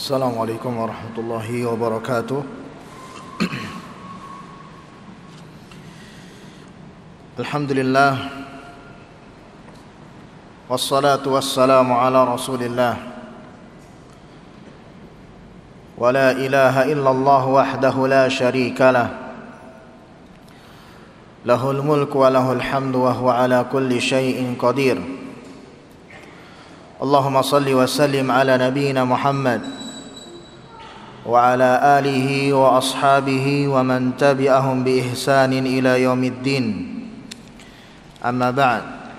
Assalamualaikum warahmatullahi wabarakatuh. Alhamdulillah, wassalatu wassalamu ala rasulillah, wa la ilaha illallah wahdahu la syarika lah, lahul mulku wa lahul hamdu wa huwa ala kulli syai'in qadir. Allahumma salli wa sallim ala nabiyyina Muhammad wa ala alihi wa ashabihi wa man tabi'ahum bi ihsanin ila yaumiddin. Amma ba'd.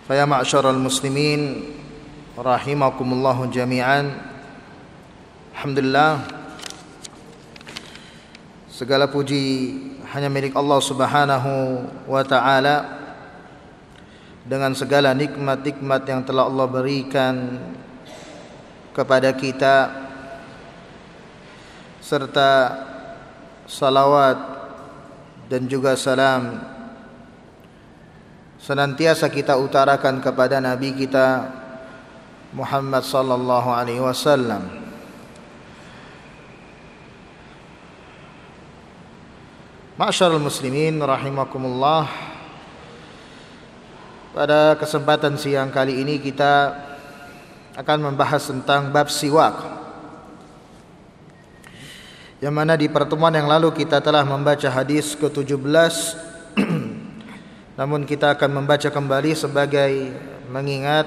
Fa ya ma'syaral muslimin rahimakumullah jami'an. Alhamdulillah, segala puji hanya milik Allah Subhanahu wa taala, dengan segala nikmat-nikmat yang telah Allah berikan kepada kita, serta salawat dan juga salam senantiasa kita utarakan kepada Nabi kita Muhammad sallallahu alaihi wasallam. Ma'syarul muslimin rahimakumullah, pada kesempatan siang kali ini kita akan membahas tentang bab siwak, yang mana di pertemuan yang lalu kita telah membaca hadis ke-17. Namun kita akan membaca kembali sebagai mengingat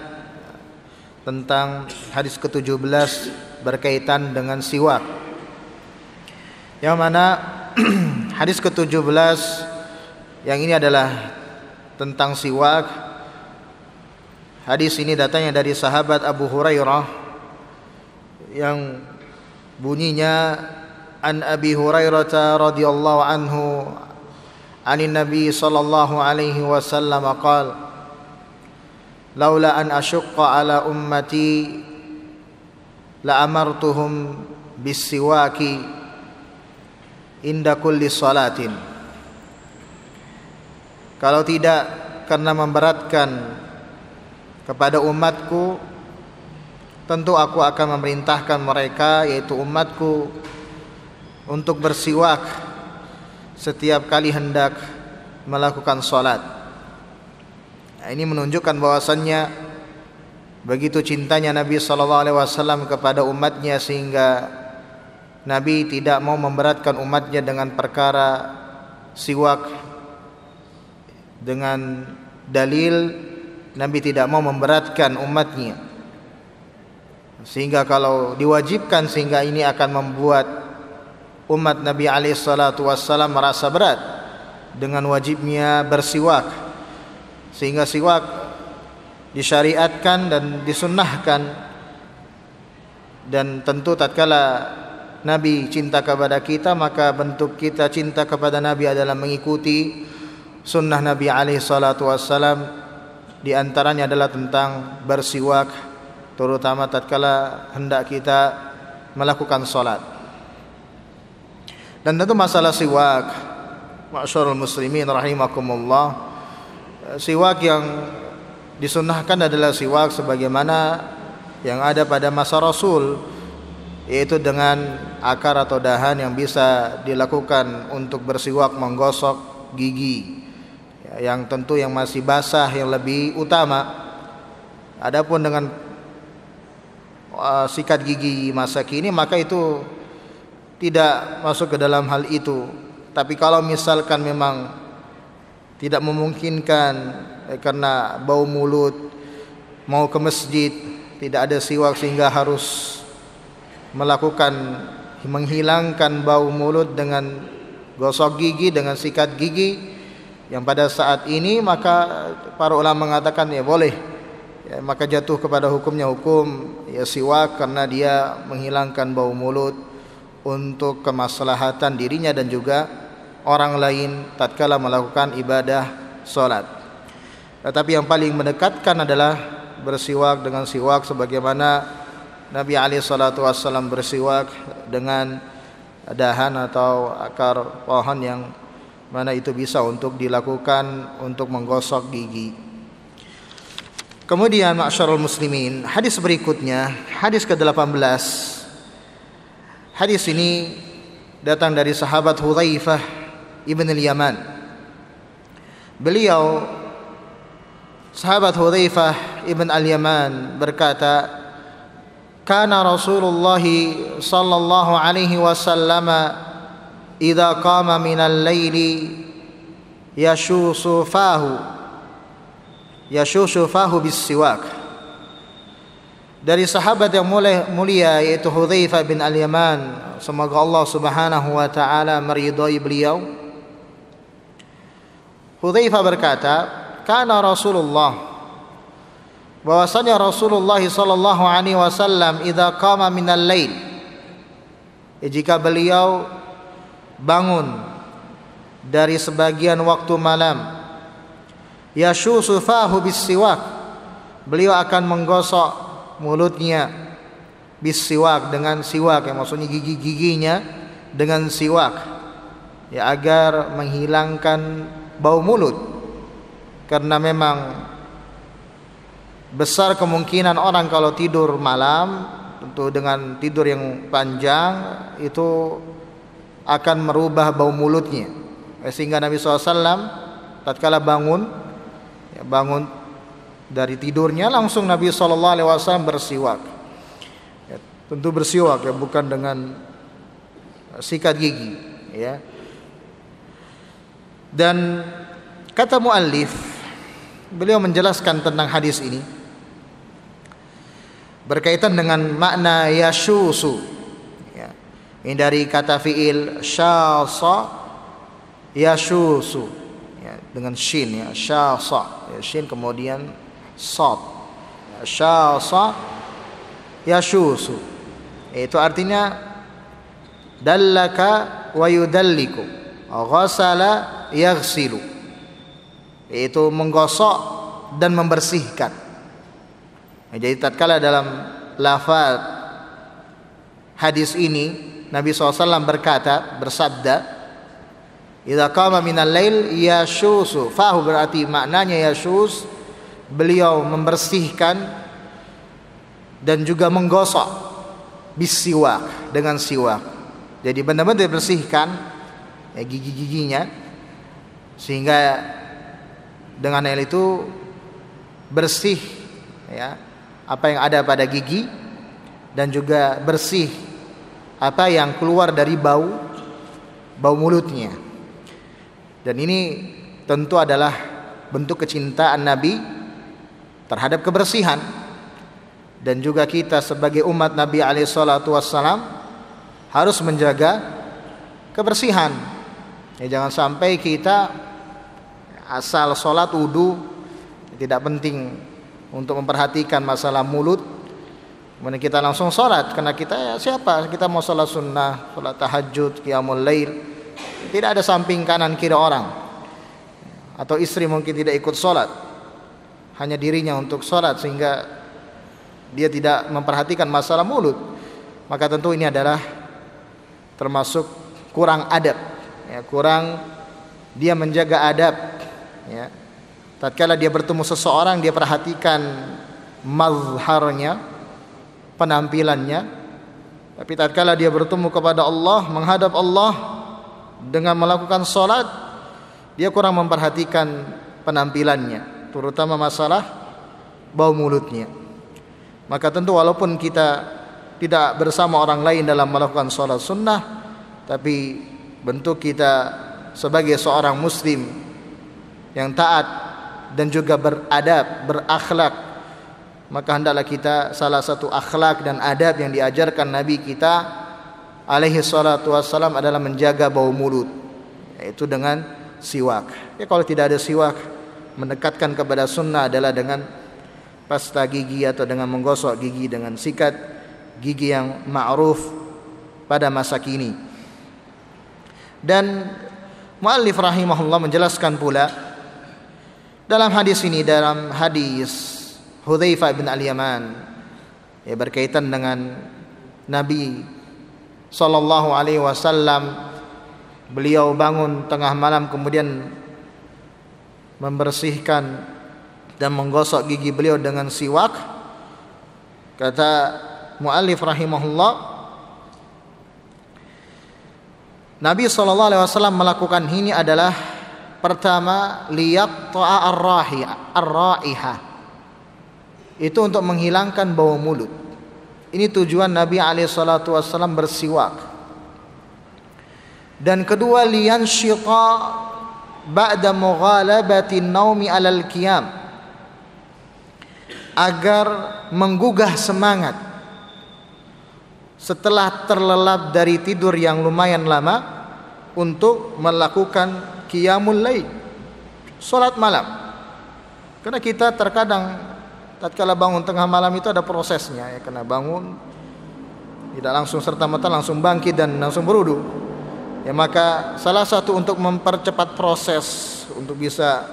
tentang hadis ke-17 berkaitan dengan siwak, yang mana hadis ke-17 yang ini adalah tentang siwak. Hadis ini datangnya dari sahabat Abu Hurairah yang bunyinya, an Abi Hurairah radhiyallahu anhu anin Nabi sallallahu alaihi wasallam qala laula an ashqa ala ummati la amartuhum bis-siwaki inda kulli salatin. Kalau tidak karena memberatkan kepada umatku, tentu aku akan memerintahkan mereka, yaitu umatku, untuk bersiwak setiap kali hendak melakukan salat. Nah, ini menunjukkan bahwasannya begitu cintanya Nabi SAW kepada umatnya, sehingga Nabi tidak mau memberatkan umatnya dengan perkara siwak, dengan dalil Nabi tidak mau memberatkan umatnya, sehingga kalau diwajibkan, sehingga ini akan membuat umat Nabi SAW merasa berat dengan wajibnya bersiwak, sehingga siwak disyariatkan dan disunnahkan. Dan tentu tatkala Nabi cinta kepada kita, maka bentuk kita cinta kepada Nabi adalah mengikuti sunnah Nabi SAW. Di antaranya adalah tentang bersiwak, terutama tatkala hendak kita melakukan salat. Dan tentu masalah siwak, ma'syarul muslimin rahimakumullah, siwak yang disunnahkan adalah siwak sebagaimana yang ada pada masa Rasul, yaitu dengan akar atau dahan yang bisa dilakukan untuk bersiwak menggosok gigi, yang tentu yang masih basah yang lebih utama. Adapun dengan sikat gigi masa kini, maka itu tidak masuk ke dalam hal itu. Tapi kalau misalkan memang tidak memungkinkan karena bau mulut, mau ke masjid tidak ada siwak sehingga harus melakukan menghilangkan bau mulut dengan gosok gigi, dengan sikat gigi, yang pada saat ini maka para ulama mengatakan ya boleh, ya, maka jatuh kepada hukumnya hukum ya siwak, karena dia menghilangkan bau mulut untuk kemaslahatan dirinya dan juga orang lain tatkala melakukan ibadah salat. Tetapi yang paling mendekatkan adalah bersiwak dengan siwak sebagaimana Nabi SAW bersiwak dengan dahan atau akar pohon yang mana itu bisa untuk dilakukan untuk menggosok gigi. Kemudian ma'syarul muslimin, hadis berikutnya, hadis ke-18. Hadis ini datang dari sahabat Hudzaifah ibn al-Yaman. Beliau, sahabat Hudzaifah ibn al-Yaman, berkata, kana Rasulullah sallallahu alaihi wasallam idza qama minal laili yashushu fahu bis-siwak. Dari sahabat yang mulia yaitu Hudzaifah bin al-Yaman, semoga Allah Subhanahu wa taala meridhai beliau. Hudzaifah berkata, kana Rasulullah, bahwasanya Rasulullah sallallahu alaihi wasallam idza qama minal lail, jika beliau bangun dari sebagian waktu malam, yashushu fahu bis-siwak, beliau akan menggosok mulutnya bis-siwak, dengan siwak, yang maksudnya gigi-giginya dengan siwak, ya, agar menghilangkan bau mulut. Karena memang besar kemungkinan orang kalau tidur malam, tentu dengan tidur yang panjang, itu akan merubah bau mulutnya. Sehingga Nabi SAW tatkala bangun dari tidurnya, langsung Nabi SAW bersiwak. Ya, tentu bersiwak, ya, bukan dengan sikat gigi, ya. Dan kata muallif, beliau menjelaskan tentang hadis ini berkaitan dengan makna yashusu, ya. Ini dari kata fiil syasa yashusu, ya, dengan shin, ya, syasa, ya, shin kemudian sad, ya, syasa yashusu, itu artinya dallaka wa yudalliku, ghasala yaghsilu, itu menggosok dan membersihkan. Jadi tatkala dalam lafaz hadis ini Nabi SAW bersabda, idza qama minal lail yashusu fahu, berarti maknanya yashus, beliau membersihkan dan juga menggosok bisiwak, dengan siwak. Jadi benar-benar dibersihkan, ya, gigi-giginya, sehingga dengan hal itu bersih, ya, apa yang ada pada gigi, dan juga bersih apa yang keluar dari bau mulutnya. Dan ini tentu adalah bentuk kecintaan Nabi terhadap kebersihan. Dan juga kita sebagai umat Nabi alaihi salatu wassalam harus menjaga kebersihan. Ya, jangan sampai kita asal sholat wudu, tidak penting untuk memperhatikan masalah mulut, kemudian kita langsung sholat. Karena kita, ya, siapa? Kita mau sholat sunnah, sholat tahajud, qiyamul lail, tidak ada samping kanan kiri orang. Atau istri mungkin tidak ikut sholat, hanya dirinya untuk sholat, sehingga dia tidak memperhatikan masalah mulut. Maka tentu ini adalah termasuk kurang adab, ya, kurang dia menjaga adab, ya. Tatkala dia bertemu seseorang, dia perhatikan mazharnya, penampilannya. Tapi tatkala dia bertemu kepada Allah, menghadap Allah dengan melakukan salat, dia kurang memperhatikan penampilannya, terutama masalah bau mulutnya. Maka tentu walaupun kita tidak bersama orang lain dalam melakukan salat sunnah, tapi bentuk kita sebagai seorang muslim yang taat dan juga beradab, berakhlak, maka hendaklah kita, salah satu akhlak dan adab yang diajarkan Nabi kita alaihi salatu wassalam adalah menjaga bau mulut, yaitu dengan siwak. Ya, kalau tidak ada siwak, mendekatkan kepada sunnah adalah dengan pasta gigi atau dengan menggosok gigi dengan sikat gigi yang ma'ruf pada masa kini. Dan muallif rahimahullah menjelaskan pula dalam hadis ini, dalam hadis Hudzaifah bin al-Yaman, ya, berkaitan dengan Nabi sallallahu alaihi wasallam, beliau bangun tengah malam kemudian membersihkan dan menggosok gigi beliau dengan siwak. Kata muallif rahimahullah, Nabi SAW melakukan ini adalah pertama liyaqta'a ar-raihah, itu untuk menghilangkan bau mulut. Ini tujuan Nabi SAW bersiwak. Dan kedua, liyanshita ba'da mughalabati naumi 'alal qiyam, agar menggugah semangat setelah terlelap dari tidur yang lumayan lama untuk melakukan qiyamul lail, salat malam. Karena kita terkadang tatkala bangun tengah malam itu ada prosesnya, ya, kena bangun tidak langsung serta-merta langsung bangkit dan langsung berwudu. Ya, maka salah satu untuk mempercepat proses untuk bisa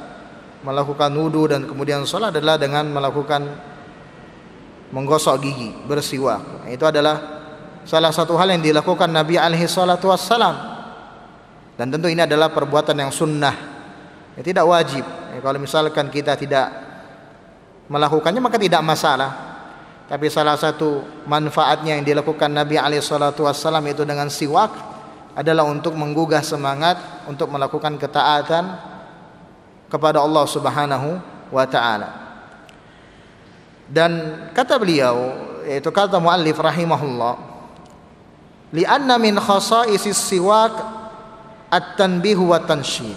melakukan wudu dan kemudian salat adalah dengan melakukan menggosok gigi, bersiwak. Itu adalah salah satu hal yang dilakukan Nabi alaihi salatu wassalam. Dan tentu ini adalah perbuatan yang sunnah, ya, tidak wajib. Ya, kalau misalkan kita tidak melakukannya maka tidak masalah. Tapi salah satu manfaatnya yang dilakukan Nabi alaihi salatu wassalam itu dengan siwak adalah untuk menggugah semangat untuk melakukan ketaatan kepada Allah Subhanahu wa taala. Dan kata beliau, yaitu kata muallif rahimahullah, li'anna min khasaisis siwak at-tanbih wa tansyid.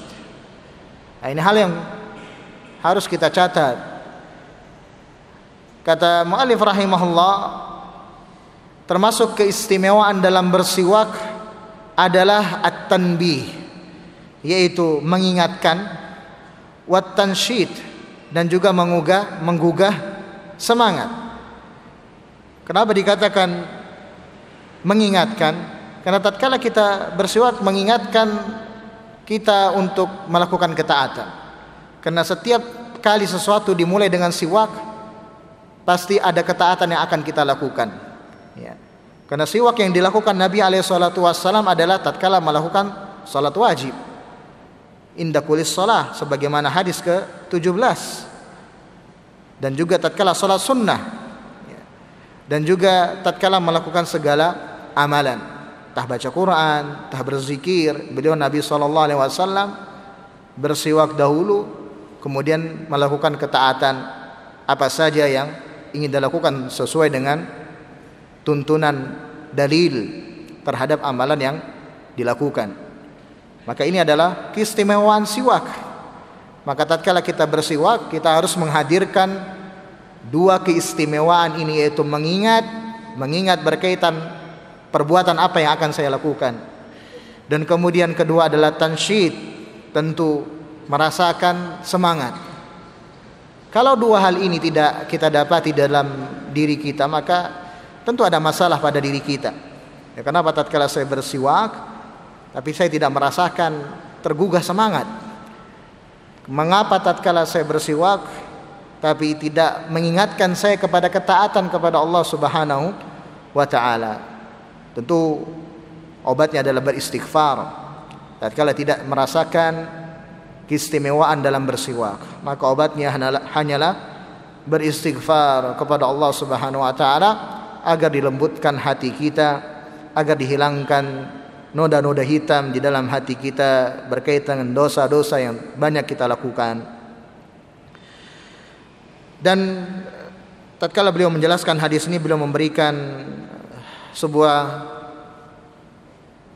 Nah, ini hal yang harus kita catat. Kata muallif rahimahullah, termasuk keistimewaan dalam bersiwak adalah at-tanbih, yaitu mengingatkan, wat tansyid, dan juga menggugah semangat. Kenapa dikatakan mengingatkan? Karena tatkala kita bersiwak mengingatkan kita untuk melakukan ketaatan. Karena setiap kali sesuatu dimulai dengan siwak, pasti ada ketaatan yang akan kita lakukan, ya. Karena siwak yang dilakukan Nabi SAW adalah tatkala melakukan salat wajib, inda kulis salah, sebagaimana hadis ke-17, dan juga tatkala salat sunnah, ya. Dan juga tatkala melakukan segala amalan, entah baca Quran, entah berzikir. Beliau Nabi SAW bersiwak dahulu, kemudian melakukan ketaatan apa saja yang ingin dilakukan sesuai dengan tuntunan dalil terhadap amalan yang dilakukan. Maka ini adalah keistimewaan siwak. Maka tatkala kita bersiwak, kita harus menghadirkan dua keistimewaan ini, yaitu mengingat berkaitan perbuatan apa yang akan saya lakukan. Dan kemudian kedua adalah tansyid, tentu merasakan semangat. Kalau dua hal ini tidak kita dapati dalam diri kita, maka tentu ada masalah pada diri kita. Ya, kenapa tatkala saya bersiwak tapi saya tidak merasakan tergugah semangat? Mengapa tatkala saya bersiwak tapi tidak mengingatkan saya kepada ketaatan kepada Allah Subhanahu wa taala? Tentu obatnya adalah beristighfar. Tatkala tidak merasakan keistimewaan dalam bersiwak, maka obatnya hanyalah beristighfar kepada Allah Subhanahu wa taala agar dilembutkan hati kita, agar dihilangkan noda-noda hitam di dalam hati kita berkaitan dengan dosa-dosa yang banyak kita lakukan. Dan tatkala beliau menjelaskan hadis ini, beliau memberikan sebuah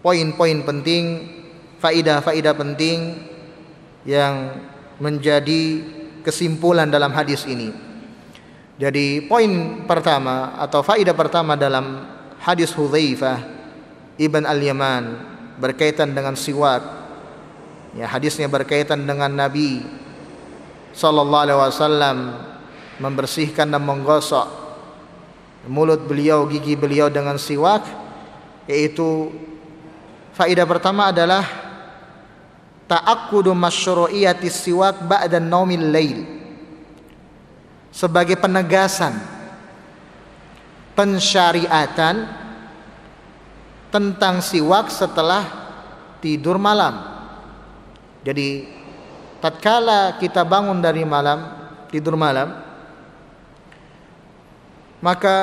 poin-poin penting, faidah-faidah penting yang menjadi kesimpulan dalam hadis ini. Jadi poin pertama atau faidah pertama dalam hadis Hudzaifah ibn al-Yaman berkaitan dengan siwak, ya, hadisnya berkaitan dengan Nabi sallallahu alaihi wasallam membersihkan dan menggosok mulut beliau, gigi beliau dengan siwak, yaitu faidah pertama adalah ta'akkudu masyru'iyatis siwak ba'da naumil lail, sebagai penegasan pensyariatan tentang siwak setelah tidur malam. Jadi tatkala kita bangun dari malam, tidur malam, maka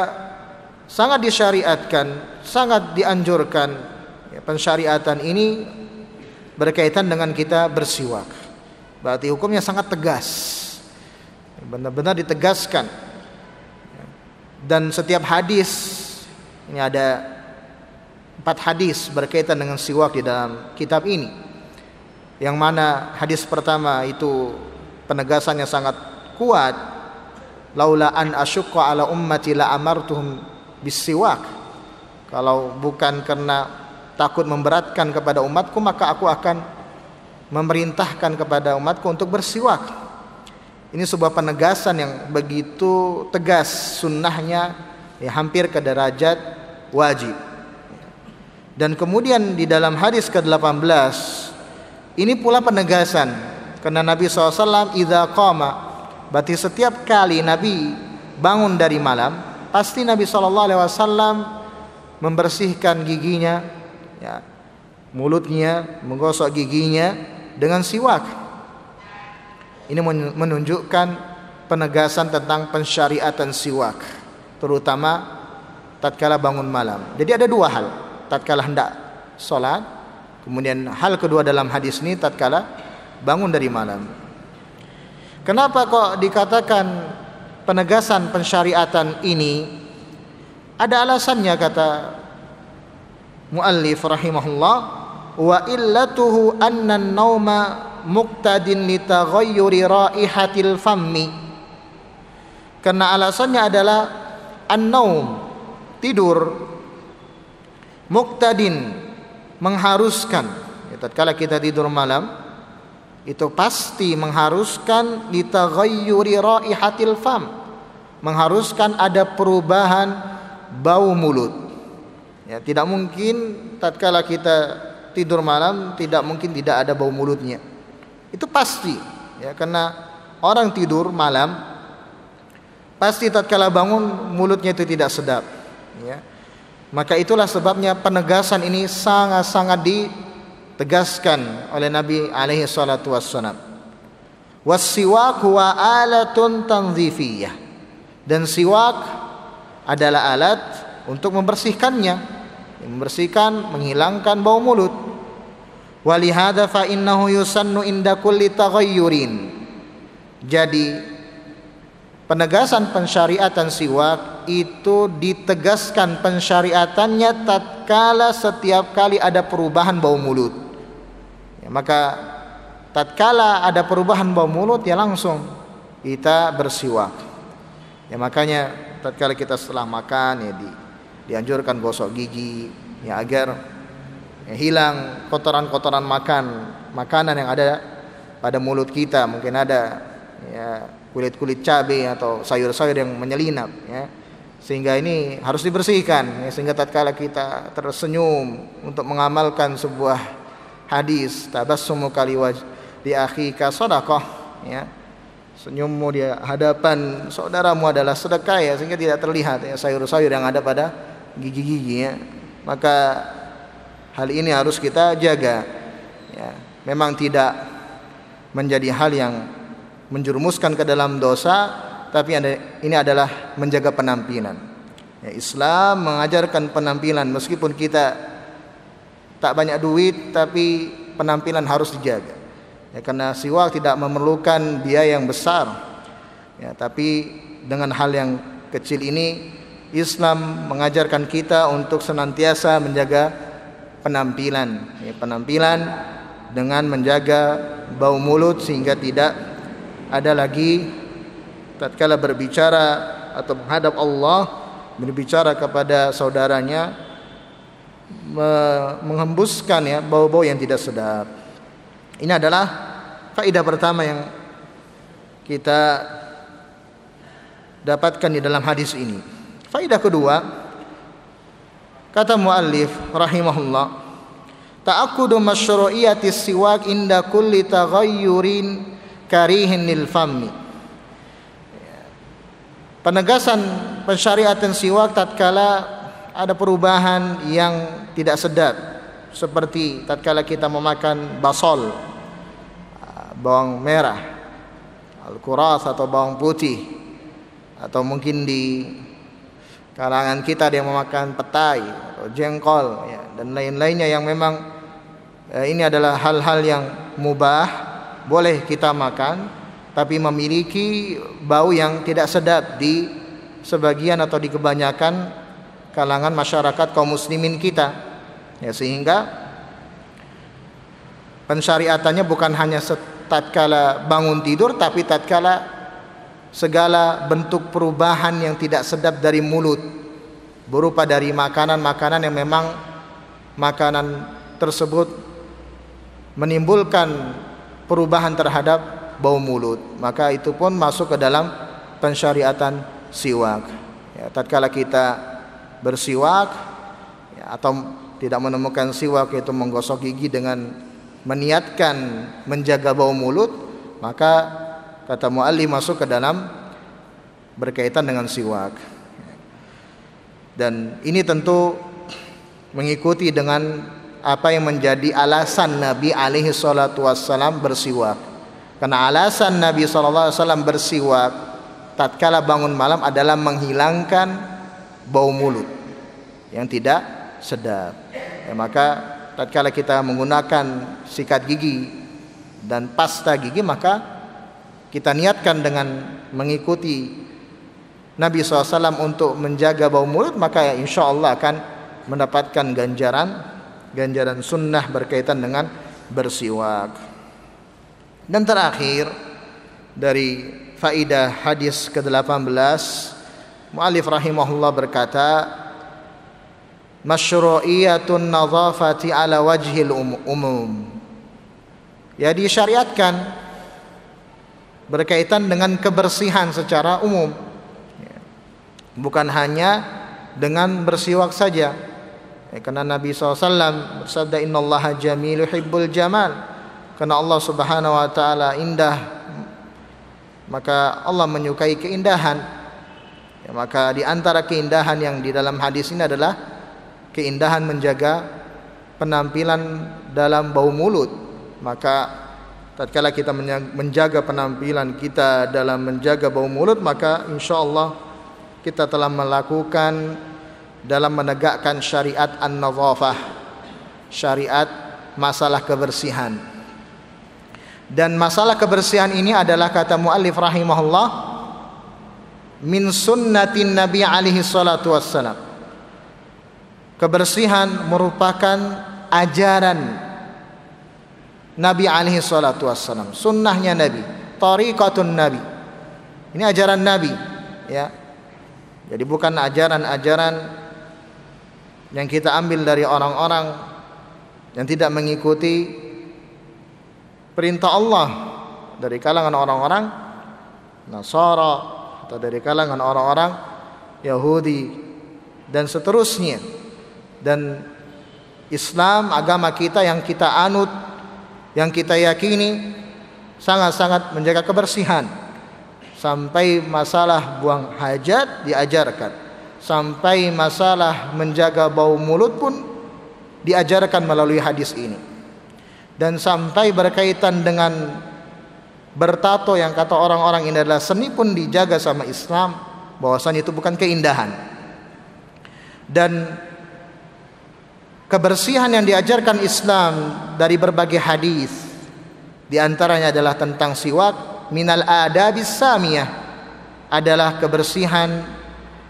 sangat disyariatkan, sangat dianjurkan. Pensyariatan ini berkaitan dengan kita bersiwak. Berarti hukumnya sangat tegas, benar-benar ditegaskan. Dan setiap hadis, ini ada 4 hadis berkaitan dengan siwak di dalam kitab ini. Yang mana hadis pertama itu penegasannya sangat kuat. Laula an asyqa ala ummati la amartuhum bisiwak. Kalau bukan karena takut memberatkan kepada umatku, maka aku akan memerintahkan kepada umatku untuk bersiwak. Ini sebuah penegasan yang begitu tegas, sunnahnya hampir ke derajat wajib. Dan kemudian di dalam hadis ke-18 ini pula penegasan, karena Nabi SAW idza qama, berarti setiap kali Nabi bangun dari malam, pasti Nabi SAW membersihkan giginya, mulutnya, menggosok giginya dengan siwak. Ini menunjukkan penegasan tentang pensyariatan siwak, terutama tatkala bangun malam. Jadi ada 2 hal, tatkala hendak sholat, kemudian hal kedua dalam hadis ini tatkala bangun dari malam. Kenapa kok dikatakan penegasan pensyariatan ini? Ada alasannya, kata muallif rahimahullah, wa illatuhu anna an-nauma muqtadin li taghayyuri raihatil fammi. Karena alasannya adalah an-naum, tidur, muqtadin, mengharuskan. Tatkala kita tidur malam itu pasti mengharuskan li taghayyuri raihatil fam, mengharuskan ada perubahan bau mulut. Tidak mungkin tatkala kita tidur malam tidak mungkin tidak ada bau mulutnya. Itu pasti, karena orang tidur malam pasti tatkala bangun mulutnya itu tidak sedap. Maka itulah sebabnya penegasan ini sangat-sangat ditegaskan oleh Nabi alaihi salatu wassalam. Was-siwak huwa alatun tanzifiyah. Dan siwak adalah alat untuk membersihkannya, membersihkan, menghilangkan bau mulut. Walihada fa innahu yusannu inda kulli taghayyurin. Jadi penegasan pensyariatan siwak itu ditegaskan pensyariatannya tatkala setiap kali ada perubahan bau mulut. Maka tatkala ada perubahan bau mulut langsung kita bersiwak. Makanya tatkala kita setelah makan dianjurkan gosok gigi agar hilang kotoran-kotoran makanan yang ada pada mulut kita. Mungkin ada kulit-kulit cabai atau sayur-sayur yang menyelinap, sehingga ini harus dibersihkan, sehingga tatkala kita tersenyum untuk mengamalkan sebuah hadis, tabassumu kali di akhika shadaqah, senyummu di hadapan saudaramu adalah sedekah, sehingga tidak terlihat sayur-sayur yang ada pada gigi-gigi. Maka hal ini harus kita jaga. Memang tidak menjadi hal yang menjerumuskan ke dalam dosa, tapi ini adalah menjaga penampilan. Islam mengajarkan penampilan, meskipun kita tak banyak duit, tapi penampilan harus dijaga. Karena siwak tidak memerlukan biaya yang besar. Tapi dengan hal yang kecil ini, Islam mengajarkan kita untuk senantiasa menjaga penampilan, dengan menjaga bau mulut, sehingga tidak ada lagi tatkala berbicara atau menghadap Allah, berbicara kepada saudaranya, menghembuskan bau-bau yang tidak sedap. Ini adalah faedah pertama yang kita dapatkan di dalam hadis ini. Faedah kedua, kata muallif rahimahullah, ta'akkudu masyru'iyati siwak inda kulli taghayyurin karihin lil fammi. Penegasan pensyariatan siwak tatkala ada perubahan yang tidak sedap, seperti tatkala kita memakan basol, bawang merah, al-kuras atau bawang putih, atau mungkin di kalangan kita dia memakan petai atau jengkol ya, dan lain-lainnya yang memang ini adalah hal-hal yang mubah, boleh kita makan, tapi memiliki bau yang tidak sedap di sebagian atau di kebanyakan kalangan masyarakat kaum muslimin kita ya, sehingga pensyariatannya bukan hanya tatkala bangun tidur, tapi tatkala segala bentuk perubahan yang tidak sedap dari mulut, berupa dari makanan-makanan yang memang makanan tersebut menimbulkan perubahan terhadap bau mulut, maka itu pun masuk ke dalam pensyariatan siwak ya. Tatkala kita bersiwak ya, atau tidak menemukan siwak, yaitu menggosok gigi dengan meniatkan menjaga bau mulut, maka kata muallif masuk ke dalam berkaitan dengan siwak. Dan ini tentu mengikuti dengan apa yang menjadi alasan Nabi alaihi salatu wassalam bersiwak. Karena alasan Nabi sallallahu alaihi wasallam bersiwak tatkala bangun malam adalah menghilangkan bau mulut yang tidak sedap ya, maka tatkala kita menggunakan sikat gigi dan pasta gigi, maka kita niatkan dengan mengikuti Nabi SAW untuk menjaga bau mulut, maka insya Allah akan mendapatkan ganjaran sunnah berkaitan dengan bersiwak. Dan terakhir dari faidah hadis ke-18, muallif rahimahullah berkata, masyru'iyatun nadhafati ala wajhil umum, ya disyariatkan berkaitan dengan kebersihan secara umum, bukan hanya dengan bersiwak saja ya, karena Nabi SAW bersabda, innallaha jamil yuhibbul jamal, karena Allah subhanahu wa ta'ala indah, maka Allah menyukai keindahan ya, maka di antara keindahan yang di dalam hadis ini adalah keindahan menjaga penampilan dalam bau mulut. Maka tatkala kita menjaga penampilan kita dalam menjaga bau mulut, maka insya Allah kita telah melakukan dalam menegakkan syariat an-nadhafah, syariat masalah kebersihan. Dan masalah kebersihan ini adalah, kata muallif rahimahullah, min sunnatin Nabi alaihi salatu wassalam. Kebersihan merupakan ajaran Nabi alaihi salatu wassalam, sunnahnya Nabi, tariqatun Nabi. Ini ajaran Nabi ya. Jadi bukan ajaran-ajaran yang kita ambil dari orang-orang yang tidak mengikuti perintah Allah, dari kalangan orang-orang Nasara atau dari kalangan orang-orang Yahudi dan seterusnya. Dan Islam, agama kita yang kita anut, yang kita yakini, sangat-sangat menjaga kebersihan. Sampai masalah buang hajat diajarkan, sampai masalah menjaga bau mulut pun diajarkan melalui hadis ini. Dan sampai berkaitan dengan bertato yang kata orang-orang ini adalah seni pun dijaga sama Islam, bahwasanya itu bukan keindahan. Dan kebersihan yang diajarkan Islam dari berbagai hadis, di antaranya adalah tentang siwak. Minal adabis samiyah, adalah kebersihan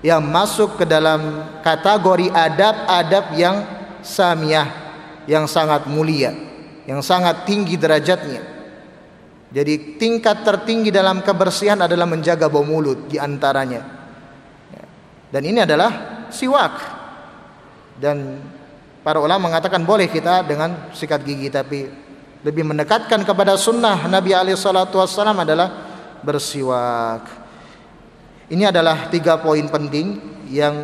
yang masuk ke dalam kategori adab-adab yang samiyah, yang sangat mulia, yang sangat tinggi derajatnya. Jadi tingkat tertinggi dalam kebersihan adalah menjaga bau mulut di antaranya. Dan ini adalah siwak. Dan para ulama mengatakan boleh kita dengan sikat gigi, tapi lebih mendekatkan kepada sunnah Nabi alaihi salatu wassalam adalah bersiwak. Ini adalah 3 poin penting yang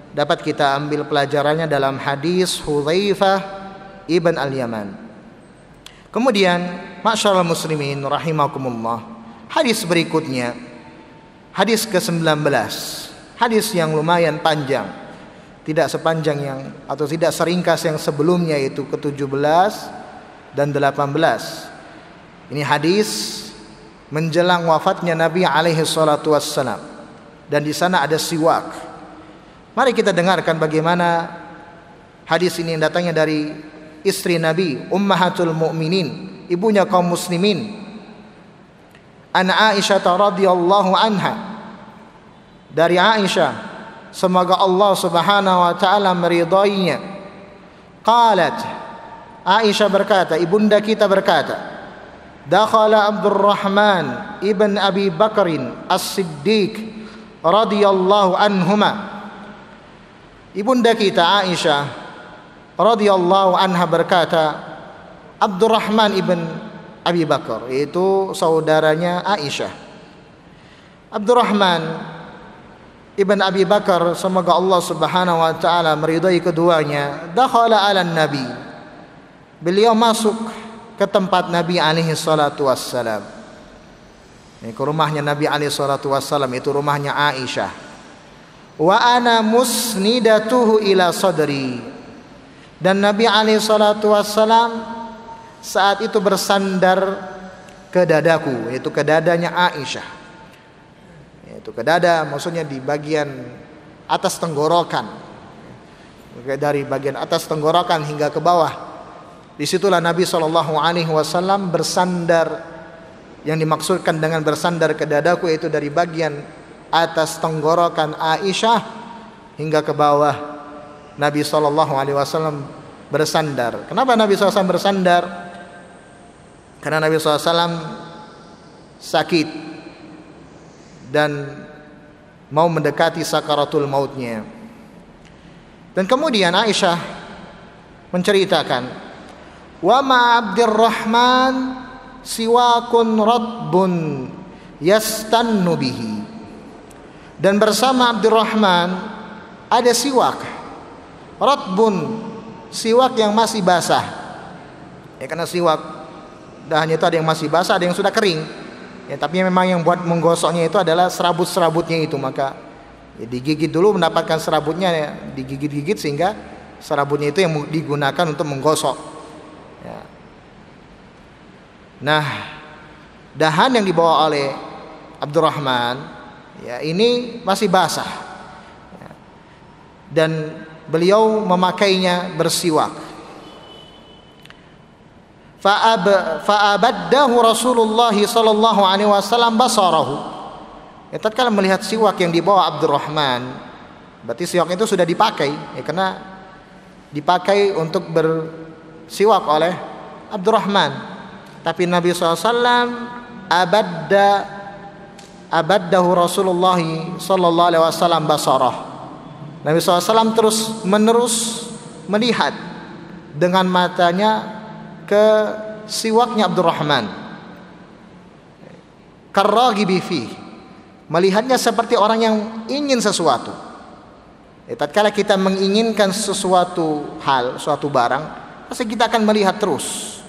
dapat kita ambil pelajarannya dalam hadis Hudzaifah ibn al-Yaman. Kemudian, ma'syaral muslimin rahimakumullah, hadis berikutnya, hadis ke-19, hadis yang lumayan panjang, tidak sepanjang yang atau tidak seringkas yang sebelumnya, yaitu ke-17 dan 18. Ini hadis menjelang wafatnya Nabi alaihi salatu wassalam, dan di sana ada siwak. Mari kita dengarkan bagaimana hadis ini yang datangnya dari istri Nabi, ummahatul mu'minin, ibunya kaum muslimin, an Aisyah radhiyallahu anha, dari Aisyah, semoga Allah subhanahu wa ta'ala meridainya. Qalat, Aisyah berkata, ibunda kita berkata, dakhala Abdurrahman ibn Abi Bakrin as-Siddiq radhiyallahu anhuma. Ibunda kita Aisyah radhiyallahu anha berkata, Abdurrahman ibn Abi Bakar, itu saudaranya Aisyah. Abdurrahman ibn Abi Bakar, semoga Allah subhanahu wa ta'ala meridai keduanya, dakhala ala Nabi, beliau masuk ke tempat Nabi alaihi salatu wassalam. Ini ke rumahnya Nabi alaihi salatu wassalam, itu rumahnya Aisyah. Wa ana musnidatuhu ila sadri, dan Nabi alaihi salatu wassalam saat itu bersandar ke dadaku, yaitu ke dadanya Aisyah. Yaitu ke dada, maksudnya di bagian atas tenggorokan, dari bagian atas tenggorokan hingga ke bawah. Disitulah Nabi SAW bersandar. Yang dimaksudkan dengan bersandar ke dadaku itu dari bagian atas tenggorokan Aisyah hingga ke bawah. Nabi SAW bersandar. Kenapa Nabi SAW bersandar? Karena Nabi SAW sakit dan mau mendekati sakaratul mautnya. Dan kemudian Aisyah menceritakan, wa ma Abdurrahman siwakun ratbun yastannu bihi, dan bersama Abdurrahman ada siwak ratbun, siwak yang masih basah. Ya, karena siwak dahannya itu ada yang masih basah, ada yang sudah kering. Ya, tapi memang yang buat menggosoknya itu adalah serabut-serabutnya itu, maka ya, digigit dulu mendapatkan serabutnya, ya, digigit-gigit sehingga serabutnya itu yang digunakan untuk menggosok. Ya. Nah, dahan yang dibawa oleh Abdurrahman, ya, ini masih basah, ya, dan beliau memakainya bersiwak. Fa'abaddahu Rasulullah sallallahu alaihi wasallam basarahu. Ya, tatkala melihat siwak yang dibawa Abdurrahman, berarti siwak itu sudah dipakai, ya, karena dipakai untuk bersiwak oleh Abdurrahman. Tapi Nabi SAW abaddahu Rasulullah sallallahu alaihi wasallam basarah. Nabi SAW terus menerus melihat dengan matanya ke siwaknya Abdurrahman, karragibi fi, melihatnya seperti orang yang ingin sesuatu. Ya, tatkala kita menginginkan sesuatu hal, suatu barang, pasti kita akan melihat terus.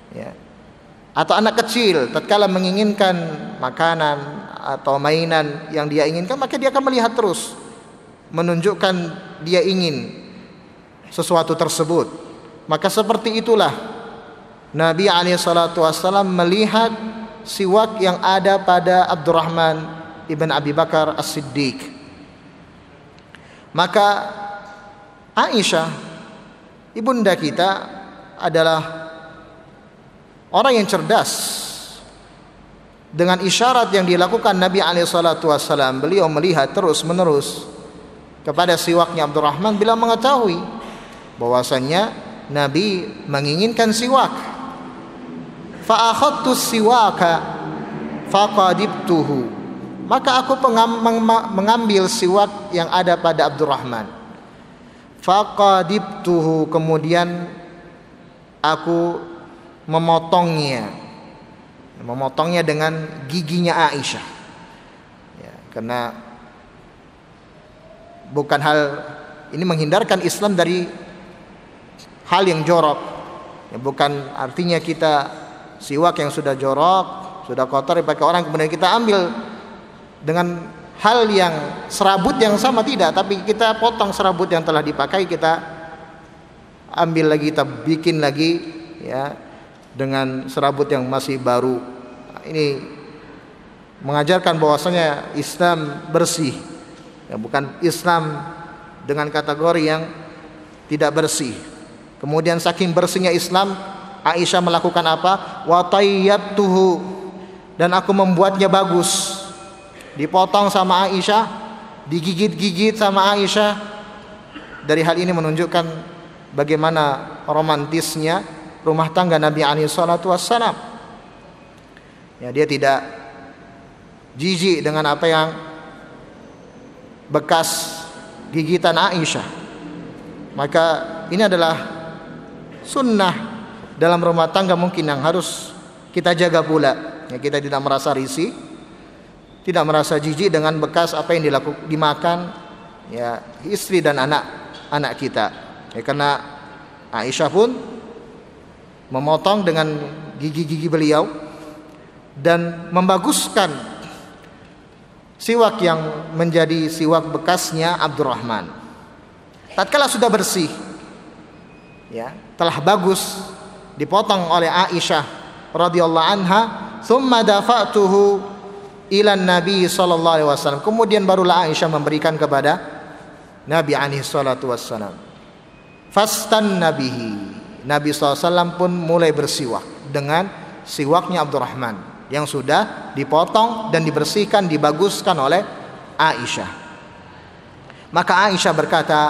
Ya. Atau anak kecil tatkala menginginkan makanan atau mainan yang dia inginkan, maka dia akan melihat terus, menunjukkan dia ingin sesuatu tersebut. Maka seperti itulah Nabi SAW melihat siwak yang ada pada Abdurrahman ibn Abi Bakar as-Siddiq. Maka Aisyah, ibunda kita, adalah orang yang cerdas. Dengan isyarat yang dilakukan Nabi SAW, beliau melihat terus menerus kepada siwaknya Abdurrahman, bila mengetahui bahwasannya Nabi menginginkan siwak. Fa'akhadtu siwaka faqadibtuhu, maka aku mengambil siwak yang ada pada Abdurrahman. Faqadibtuhu, kemudian aku memotongnya dengan giginya Aisyah. Ya, karena bukan hal ini menghindarkan Islam dari hal yang jorok. Ya, bukan artinya kita siwak yang sudah jorok, sudah kotor dipakai orang kemudian kita ambil dengan hal yang serabut yang sama, tidak, tapi kita potong serabut yang telah dipakai, kita ambil lagi, kita bikin lagi, ya, dengan serabut yang masih baru. Ini mengajarkan bahwasanya Islam bersih, ya, bukan Islam dengan kategori yang tidak bersih. Kemudian saking bersihnya Islam, Aisyah melakukan apa? Wa tayyabtuhu, dan aku membuatnya bagus. Dipotong sama Aisyah, digigit-gigit sama Aisyah. Dari hal ini menunjukkan bagaimana romantisnya rumah tangga Nabi alaihi salatu wassalam. Ya, dia tidak jijik dengan apa yang bekas gigitan Aisyah. Maka ini adalah sunnah dalam rumah tangga mungkin yang harus kita jaga pula. Ya, kita tidak merasa risih, tidak merasa jijik dengan bekas apa yang dimakan ya istri dan anak kita. Ya, karena Aisyah pun memotong dengan gigi-gigi beliau dan membaguskan siwak yang menjadi siwak bekasnya Abdurrahman. Tatkala sudah bersih, ya, telah bagus, dipotong oleh Aisyah radhiyallahu anha, thumma dafa'tuhu ila Nabi sallallahu alaihi wasallam. Kemudian barulah Aisyah memberikan kepada Nabi alaihi salatu wasallam. Fastanna bihi. Nabi SAW pun mulai bersiwak dengan siwaknya Abdurrahman yang sudah dipotong dan dibersihkan, dibaguskan oleh Aisyah. Maka Aisyah berkata,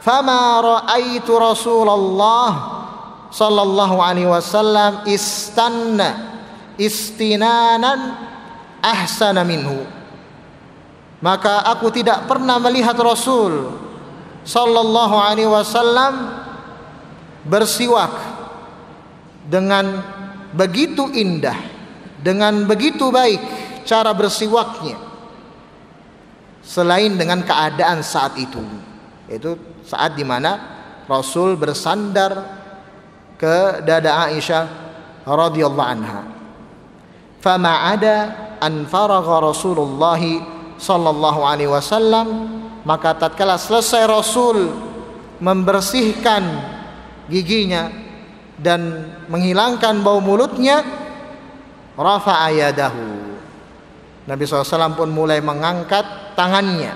"Fama ra'aitu Rasulullah sallallahu alaihi wasallam istanna istinanan ahsana minhu." Maka aku tidak pernah melihat Rasul sallallahu alaihi wasallam bersiwak dengan begitu indah, dengan begitu baik cara bersiwaknya, selain dengan keadaan saat itu, yaitu saat dimana Rasul bersandar ke dada Aisyah radhiyallahu anha. Fama ada an faragha Rasulullah sallallahu alaihi wasallam, maka tatkala selesai Rasul membersihkan giginya dan menghilangkan bau mulutnya, rafa'a yadahu, Nabi SAW pun mulai mengangkat tangannya,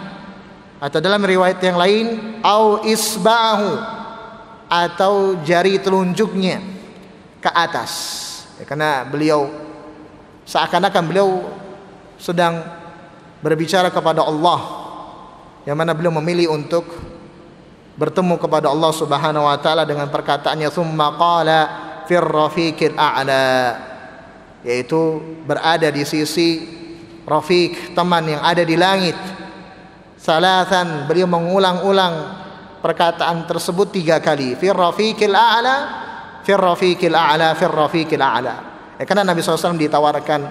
atau dalam riwayat yang lain au isba'ahu, atau jari telunjuknya ke atas, ya, karena beliau seakan-akan beliau sedang berbicara kepada Allah, yang mana beliau memilih untuk bertemu kepada Allah Subhanahu wa taala dengan perkataannya tsumma qala fir rafiqil a'la, yaitu berada di sisi rafiq, teman yang ada di langit. Salatan, beliau mengulang-ulang perkataan tersebut 3 kali, fir rafiqil a'la, fir rafiqil a'la, fir rafiqil a'la. Ya, karena Nabi SAW ditawarkan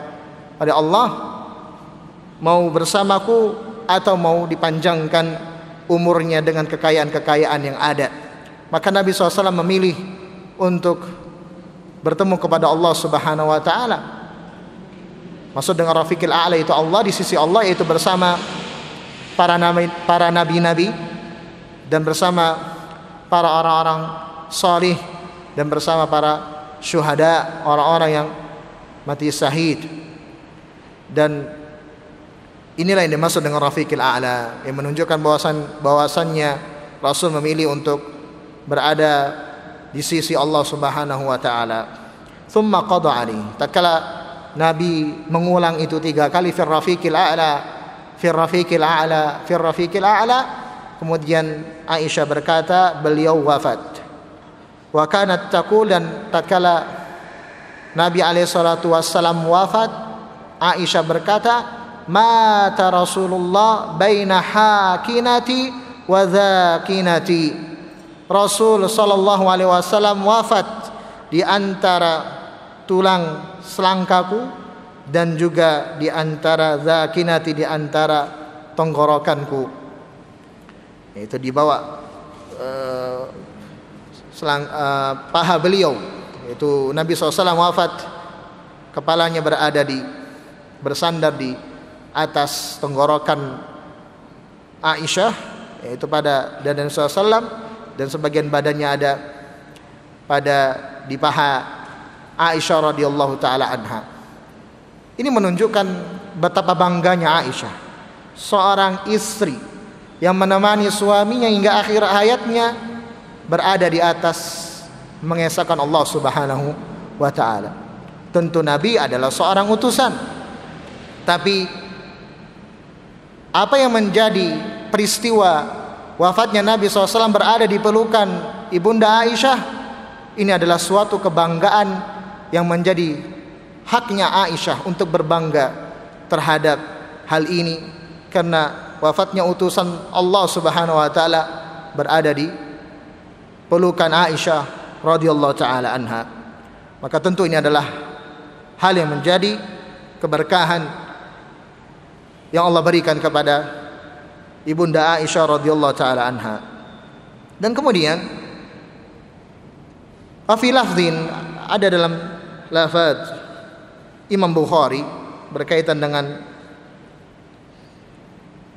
oleh Allah, mau bersamaku atau mau dipanjangkan umurnya dengan kekayaan-kekayaan yang ada. Maka Nabi SAW memilih untuk bertemu kepada Allah Subhanahu wa taala. Maksud dengan Rafiqil A'la itu Allah, di sisi Allah, yaitu bersama para nabi-nabi dan bersama para orang-orang salih dan bersama para syuhada, orang-orang yang mati syahid. Dan inilah yang dimaksud dengan Rafiqil A'la, yang menunjukkan bahwasannya Rasul memilih untuk berada di sisi Allah Subhanahu wa taala. Tsumma qada ali, tatkala Nabi mengulang itu 3 kali, fir rafiqil a'la, fir rafiqil a'la, fir rafiqil a'la, kemudian Aisyah berkata beliau wafat. Wa kanat taqul, dan tatkala Nabi alaihi salatu wassalam wafat, Aisyah berkata, mata Rasulullah baina hakinati wa dhakinati. Rasul sallallahu alaihi wasallam wafat di antara tulang selangkaku dan juga di antara dhakinati, di antara tenggorokanku. Itu dibawa paha beliau, yaitu Nabi SAW wafat, kepalanya bersandar di atas tenggorokan Aisyah, yaitu pada dada Nabi SAW, dan sebagian badannya ada di paha Aisyah radhiyallahu taala anha. Ini menunjukkan betapa bangganya Aisyah, seorang istri yang menemani suaminya hingga akhir hayatnya, berada di atas mengesahkan Allah Subhanahu wa ta'ala. Tentu Nabi adalah seorang utusan, tapi apa yang menjadi peristiwa wafatnya Nabi SAW berada di pelukan Ibunda Aisyah, ini adalah suatu kebanggaan yang menjadi haknya Aisyah untuk berbangga terhadap hal ini, karena wafatnya utusan Allah Subhanahu wa ta'ala berada di pelukan Aisyah radhiyallahu taala anha. Maka tentu ini adalah hal yang menjadi keberkahan yang Allah berikan kepada Ibunda Aisyah radhiyallahu taala anha. Dan kemudian fi lafdhin, ada dalam lafaz Imam Bukhari berkaitan dengan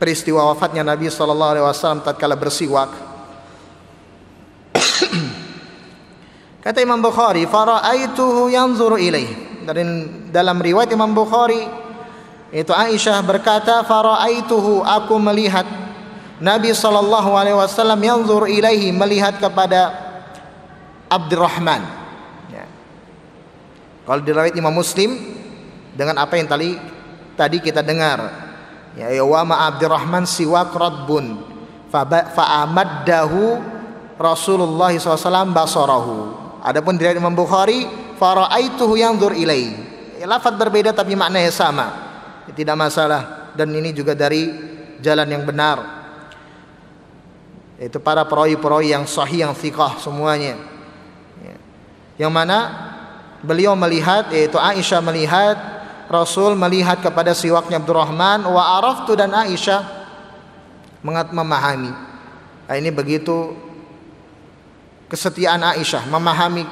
peristiwa wafatnya Nabi sallallahu alaihi wasallam tatkala bersiwak. Kata Imam Bukhari, fara'aituhu yanzuru ilaih. Dalam riwayat Imam Bukhari itu Aisyah berkata, fara'aituhu, aku melihat Nabi sallallahu alaihi wasallam yanzuru ilaihi, melihat kepada Abdurrahman. Ya. Kalau di riwayat Imam Muslim dengan apa yang tadi kita dengar, ya wa ma Abdurrahman siwak radbun fa'amaddahu Rasulullah SAW basarahu. Adapun dari Imam Bukhari, fara'aituhu yanzur ilai. Lafaz berbeda tapi maknanya sama. Tidak masalah, dan ini juga dari jalan yang benar. Itu para perawi-perawi yang sahih, yang thiqah semuanya. Yang mana beliau melihat, yaitu Aisyah melihat, Rasul melihat kepada siwaknya Abdurrahman, wa araftu, dan Aisyah memahami. Nah, ini begitu kesetiaan Aisyah memahami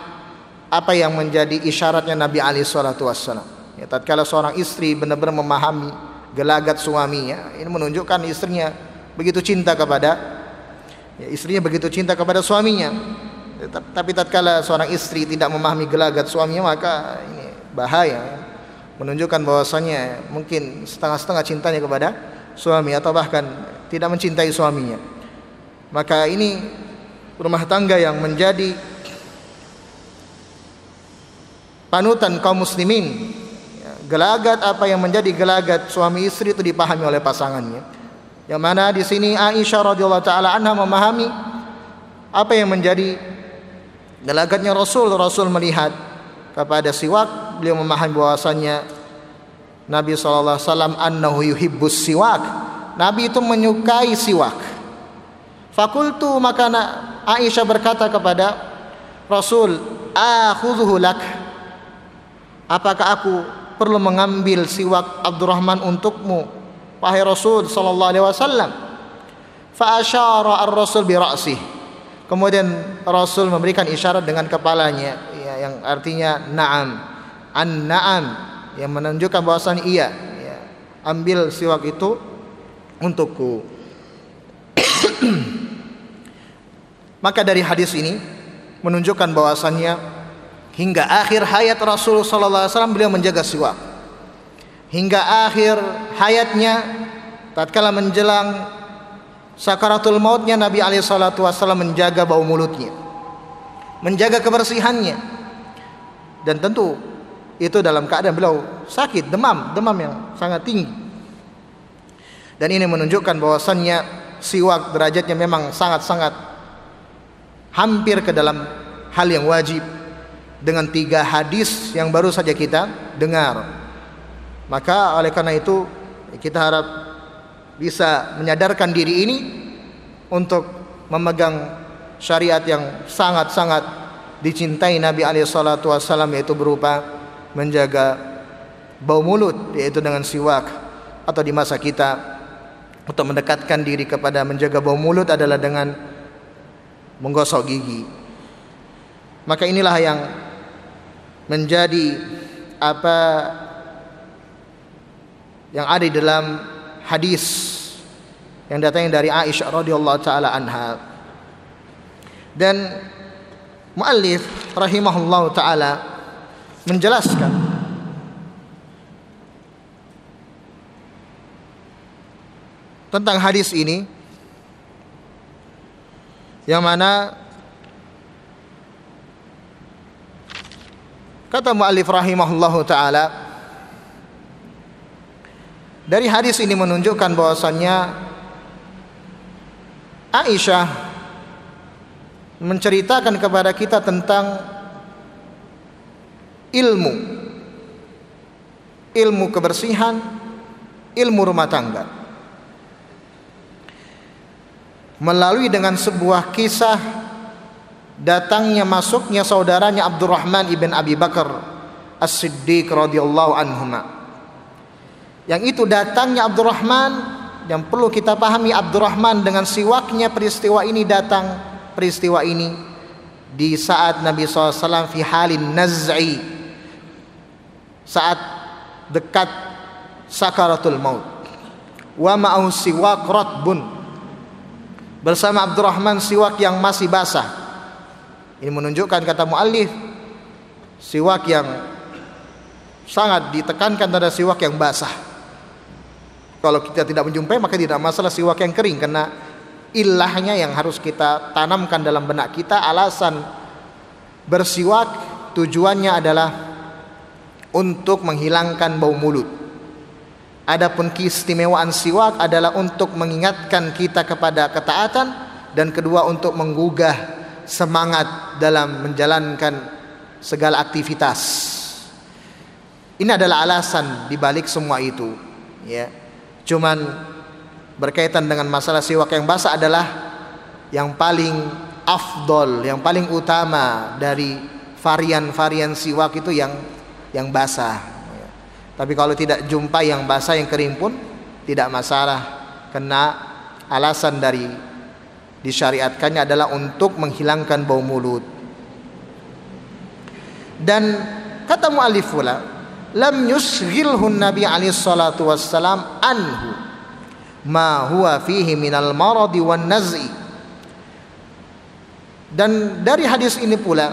apa yang menjadi isyaratnya Nabi alaihi salatu wassalam. Ya, tatkala seorang istri benar-benar memahami gelagat suaminya, ini menunjukkan istrinya begitu cinta kepada suaminya. Ya, tapi tatkala seorang istri tidak memahami gelagat suaminya, maka ini bahaya, ya. Menunjukkan bahwasanya mungkin setengah-setengah cintanya kepada suami atau bahkan tidak mencintai suaminya. Maka ini rumah tangga yang menjadi panutan kaum muslimin. Gelagat apa yang menjadi gelagat suami istri itu dipahami oleh pasangannya. Yang mana di sini Aisyah radhiyallahu taala anha memahami apa yang menjadi gelagatnya Rasul. Rasul melihat kepada siwak, beliau memahami bahwasanya Nabi sallallahu alaihi wasallam annahu yuhibbus siwak. Nabi itu menyukai siwak. Fakultu, maka Aisyah berkata kepada Rasul, akhudhuhu lak, apakah aku perlu mengambil siwak Abdurrahman untukmu, wahai Rasul sallallahu alaihi wasallam? Fa asyara ar-Rasul bi ra'sih. Kemudian Rasul memberikan isyarat dengan kepalanya, ya, yang artinya na'am, an-na'am, yang menunjukkan bahwasanya iya, ya, ambil siwak itu untukku. Maka dari hadis ini menunjukkan bahwasannya hingga akhir hayat Rasul sallallahu alaihi wasallam beliau menjaga siwak. Hingga akhir hayatnya, tatkala menjelang sakaratul mautnya, Nabi alaihi salatu wasallam menjaga bau mulutnya, menjaga kebersihannya. Dan tentu itu dalam keadaan beliau sakit, demam yang sangat tinggi. Dan ini menunjukkan bahwasannya siwak derajatnya memang sangat-sangat hampir ke dalam hal yang wajib, dengan 3 hadis yang baru saja kita dengar. Maka oleh karena itu kita harap bisa menyadarkan diri ini untuk memegang syariat yang sangat-sangat dicintai Nabi alaihi salatu wasallam, yaitu berupa menjaga bau mulut, yaitu dengan siwak. Atau di masa kita, untuk mendekatkan diri kepada menjaga bau mulut adalah dengan menggosok gigi. Maka inilah yang menjadi apa yang ada di dalam hadis yang datangnya dari Aisyah radhiyallahu taala anha. Dan muallif rahimahullahu taala menjelaskan tentang hadis ini, yang mana kata muallif rahimahullahu taala, dari hadis ini menunjukkan bahwasannya Aisyah menceritakan kepada kita tentang ilmu kebersihan, ilmu rumah tangga, melalui dengan sebuah kisah datangnya masuknya saudaranya Abdurrahman ibn Abi Bakar As-Siddiq radhiyallahu anhuma. Yang itu datangnya Abdurrahman, yang perlu kita pahami, Abdurrahman dengan siwaknya peristiwa ini di saat Nabi SAW fi halin naz'i, saat dekat sakaratul maut, wa ma'ahu siwak ratbun, bersama Abdurrahman siwak yang masih basah. Ini menunjukkan, kata muallif, siwak yang sangat ditekankan pada siwak yang basah. Kalau kita tidak menjumpai maka tidak masalah siwak yang kering, karena ilahnya yang harus kita tanamkan dalam benak kita. Alasan bersiwak tujuannya adalah untuk menghilangkan bau mulut. Adapun keistimewaan siwak adalah untuk mengingatkan kita kepada ketaatan, dan kedua untuk menggugah semangat dalam menjalankan segala aktivitas. Ini adalah alasan dibalik semua itu, ya. Cuman berkaitan dengan masalah siwak yang basah adalah yang paling afdol, yang paling utama dari varian-varian siwak itu yang basah. Tapi kalau tidak jumpa yang basah, yang kering pun tidak masalah, karena alasan dari disyariatkannya adalah untuk menghilangkan bau mulut. Dan kata mu'allif pula, lam yusghilhu Nabi alaihi salatu wassalam anhu ma huwa fihi minal maradi wan naz'i. Dan dari hadis ini pula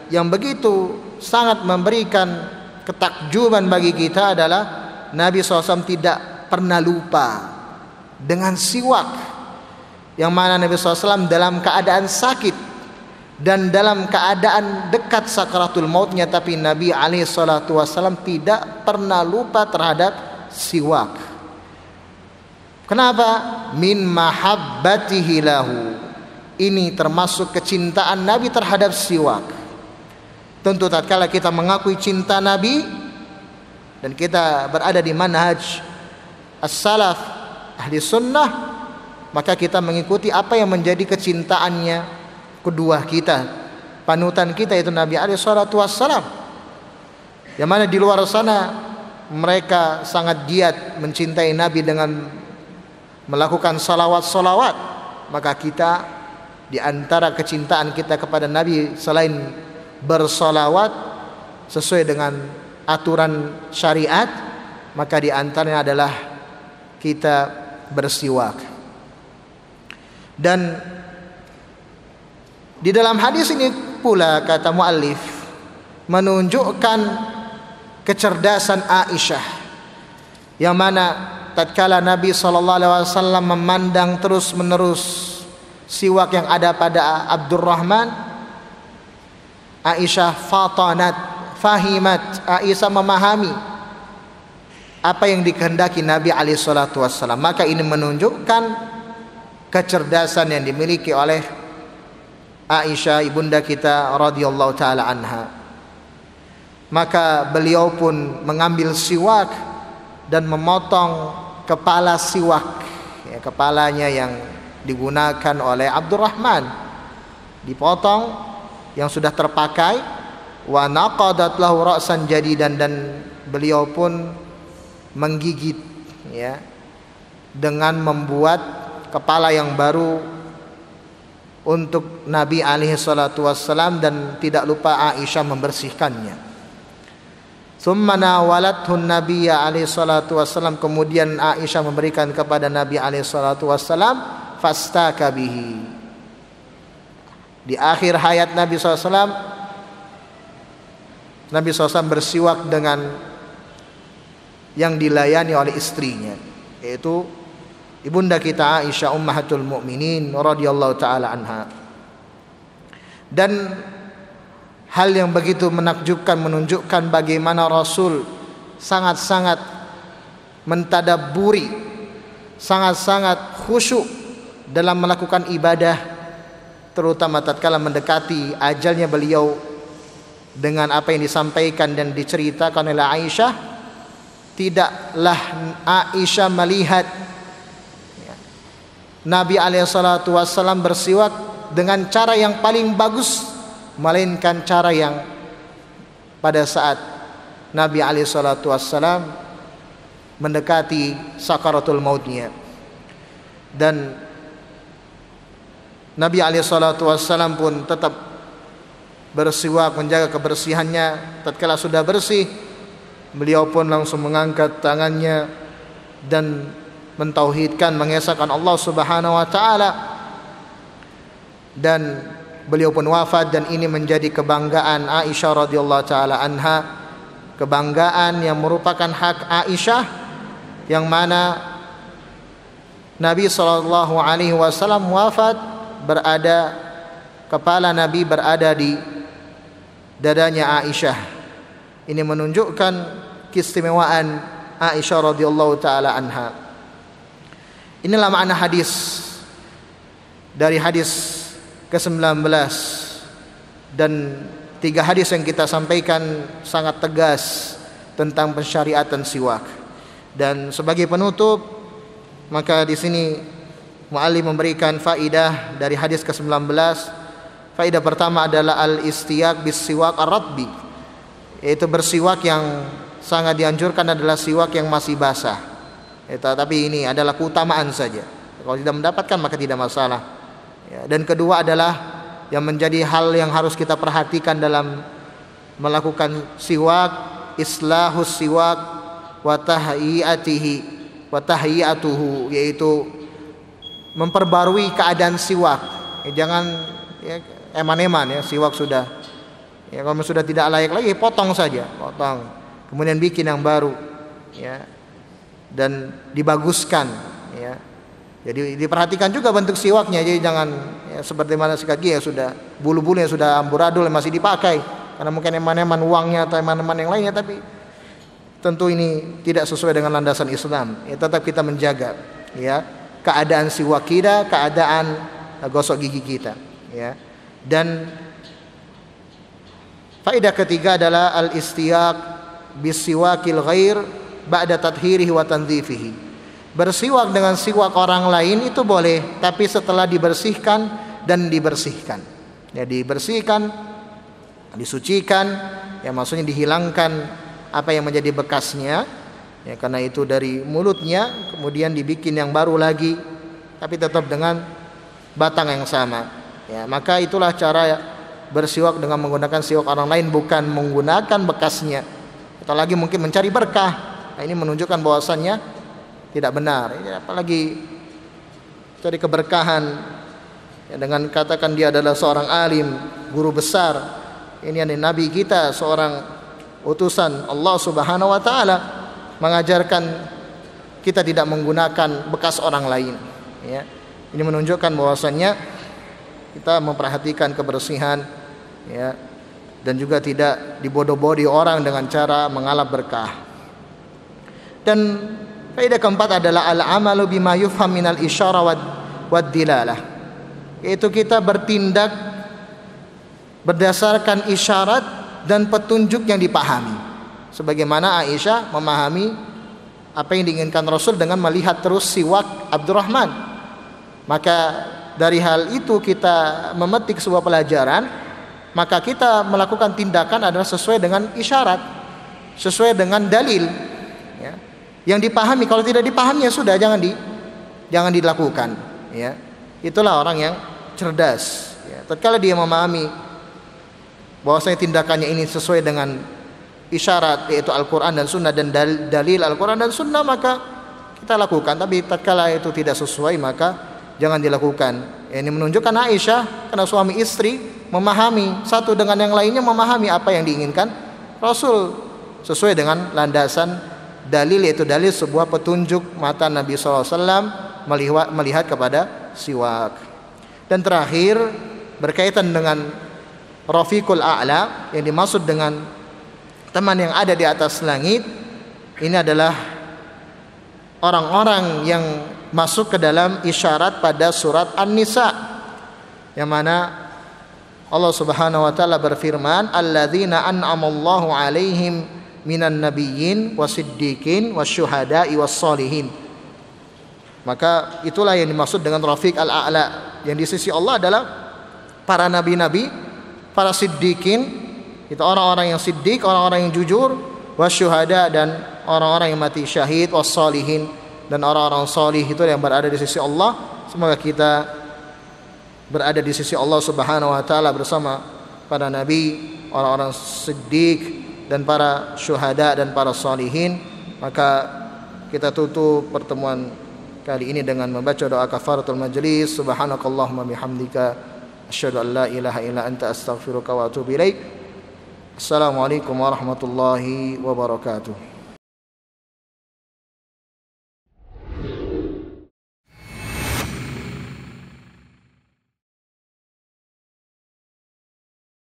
yang begitu sangat memberikan ketakjuban bagi kita adalah Nabi SAW tidak pernah lupa dengan siwak, yang mana Nabi SAW dalam keadaan sakit dan dalam keadaan dekat sakaratul mautnya, tapi Nabi SAW tidak pernah lupa terhadap siwak. Kenapa? Min mahabbatihi lahu. Ini termasuk kecintaan Nabi terhadap siwak. Tentu tatkala kita mengakui cinta Nabi dan kita berada di manhaj as-salaf ahli sunnah, maka kita mengikuti apa yang menjadi kecintaannya kedua kita, panutan kita, itu Nabi alaihi salatu wassalam. Yang mana di luar sana mereka sangat giat mencintai Nabi dengan melakukan salawat-salawat, maka kita di antara kecintaan kita kepada Nabi selain bersalawat sesuai dengan aturan syariat, maka di antaranya adalah kita bersiwak. Dan di dalam hadis ini pula, kata muallif, menunjukkan kecerdasan Aisyah, yang mana tatkala Nabi SAW memandang terus menerus siwak yang ada pada Abdurrahman, Aisyah fahimat, Aisyah memahami apa yang dikehendaki Nabi SAW. Maka ini menunjukkan kecerdasan yang dimiliki oleh Aisyah ibunda kita radhiyallahu taala anha. Maka beliau pun mengambil siwak dan memotong kepala siwak, ya, kepalanya yang digunakan oleh Abdurrahman dipotong yang sudah terpakai. Wa naqadat lahu ra'san jadidan, dan beliau pun menggigit, ya, dengan membuat kepala yang baru untuk Nabi alaihi salatu wassalam, dan tidak lupa Aisyah membersihkannya. Tsumma nawalathu Nabiyya alaihi salatu wassalam, kemudian Aisyah memberikan kepada Nabi alaihi salatu wassalam, fastaka bihi. Di akhir hayat Nabi SAW, Nabi SAW bersiwak dengan yang dilayani oleh istrinya, yaitu ibunda kita Aisyah ummahatul mukminin radhiyallahu taala anha. Dan hal yang begitu menakjubkan menunjukkan bagaimana Rasul sangat-sangat mentadabburi, sangat-sangat khusyuk dalam melakukan ibadah, terutama tatkala mendekati ajalnya beliau. Dengan apa yang disampaikan dan diceritakan oleh Aisyah, tidaklah Aisyah melihat Nabi SAW bersiwak dengan cara yang paling bagus, melainkan cara yang pada saat Nabi SAW mendekati sakaratul mautnya. Dan Nabi SAW pun tetap bersiwak, menjaga kebersihannya. Tatkala sudah bersih, beliau pun langsung mengangkat tangannya dan mentauhidkan, mengesahkan Allah Subhanahu wa taala. Dan beliau pun wafat, dan ini menjadi kebanggaan Aisyah radhiyallahu taala anha, kebanggaan yang merupakan hak Aisyah, yang mana Nabi sallallahu alaihi wasallam wafat, kepala Nabi berada di dadanya Aisyah. Ini menunjukkan keistimewaan Aisyah radhiyallahu taala anha. Inilah makna hadis dari hadis ke-19, dan 3 hadis yang kita sampaikan sangat tegas tentang pensyariatan siwak. Dan sebagai penutup, maka di sini muallim memberikan faidah dari hadis ke-19. Faidah pertama adalah al-istiyaq bis-siwak ar-ratbi, yaitu bersiwak yang sangat dianjurkan adalah siwak yang masih basah. Tapi ini adalah keutamaan saja. Kalau tidak mendapatkan maka tidak masalah. Dan kedua adalah yang menjadi hal yang harus kita perhatikan dalam melakukan siwak, islahus siwak wa tahyiyatuhu, yaitu memperbarui keadaan siwak. Jangan eman-eman siwak sudah kalau sudah tidak layak lagi, potong saja, kemudian bikin yang baru dan dibaguskan Jadi diperhatikan juga bentuk siwaknya, jadi jangan seperti mana sikat gigi sudah bulu-bulunya sudah amburadul masih dipakai karena mungkin eman-eman uangnya atau eman-eman yang lainnya, tapi tentu ini tidak sesuai dengan landasan Islam. Tetap kita menjaga keadaan siwak kita, keadaan gosok gigi kita Dan faedah ketiga adalah al-istiyaq bis-siwakil ghair ba'da tathhirihi wa tanzifihi. Bersiwak dengan siwak orang lain itu boleh, tapi setelah dibersihkan dan dibersihkan. Dibersihkan, disucikan, maksudnya dihilangkan apa yang menjadi bekasnya, karena itu dari mulutnya, kemudian dibikin yang baru lagi, tapi tetap dengan batang yang sama. Maka itulah cara bersiwak dengan menggunakan siwak orang lain, bukan menggunakan bekasnya. Atau lagi mungkin mencari berkah. Ini menunjukkan bahwasannya tidak benar. Apalagi cari keberkahan dengan katakan dia adalah seorang alim, guru besar. Ini Nabi kita, seorang utusan Allah Subhanahu wa taala, mengajarkan kita tidak menggunakan bekas orang lain. Ini menunjukkan bahwasannya kita memperhatikan kebersihan dan juga tidak dibodoh-bodohi orang dengan cara mengalap berkah. Dan faedah keempat adalah al-amalu bima yufham minal isyara wad dilalah, yaitu kita bertindak berdasarkan isyarat dan petunjuk yang dipahami, sebagaimana Aisyah memahami apa yang diinginkan Rasul dengan melihat terus siwak Abdurrahman. Maka dari hal itu kita memetik sebuah pelajaran, maka kita melakukan tindakan adalah sesuai dengan isyarat, sesuai dengan dalil yang dipahami. Kalau tidak dipahami sudah jangan dilakukan. Itulah orang yang cerdas. Tatkala dia memahami bahwasanya tindakannya ini sesuai dengan isyarat, yaitu Al-Quran dan Sunnah, dan dalil Al-Quran dan Sunnah, maka kita lakukan. Tapi tatkala itu tidak sesuai maka jangan dilakukan. Ini menunjukkan Aisyah, karena suami istri memahami satu dengan yang lainnya, memahami apa yang diinginkan Rasul sesuai dengan landasan dalil, yaitu dalil sebuah petunjuk mata Nabi SAW melihat kepada siwak. Dan terakhir berkaitan dengan Rafiqul A'la, yang dimaksud dengan teman yang ada di atas langit, ini adalah orang-orang yang masuk ke dalam isyarat pada surat An-Nisa, yang mana Allah Subhanahu wa taala berfirman, alladzina an'amallahu 'alaihim minan nabiyyin wasiddiqin wasyuhada'i wassalihin. Maka itulah yang dimaksud dengan Rafiq al-A'la, yang di sisi Allah adalah para nabi-nabi, para siddiqin, itu orang-orang yang siddiq, orang-orang yang jujur, wasyuhada, dan orang-orang yang mati syahid, wassalihin, dan orang-orang salih itu yang berada di sisi Allah. Semoga kita berada di sisi Allah Subhanahu wa taala bersama para nabi, orang-orang siddiq, dan para syuhada dan para salihin. Maka kita tutup pertemuan kali ini dengan membaca doa kafaratul majlis. Subhanakallahumma bihamdika asyhadu an la ilaha illa anta astaghfiruka wa atubu ilaik. Assalamualaikum warahmatullahi wabarakatuh.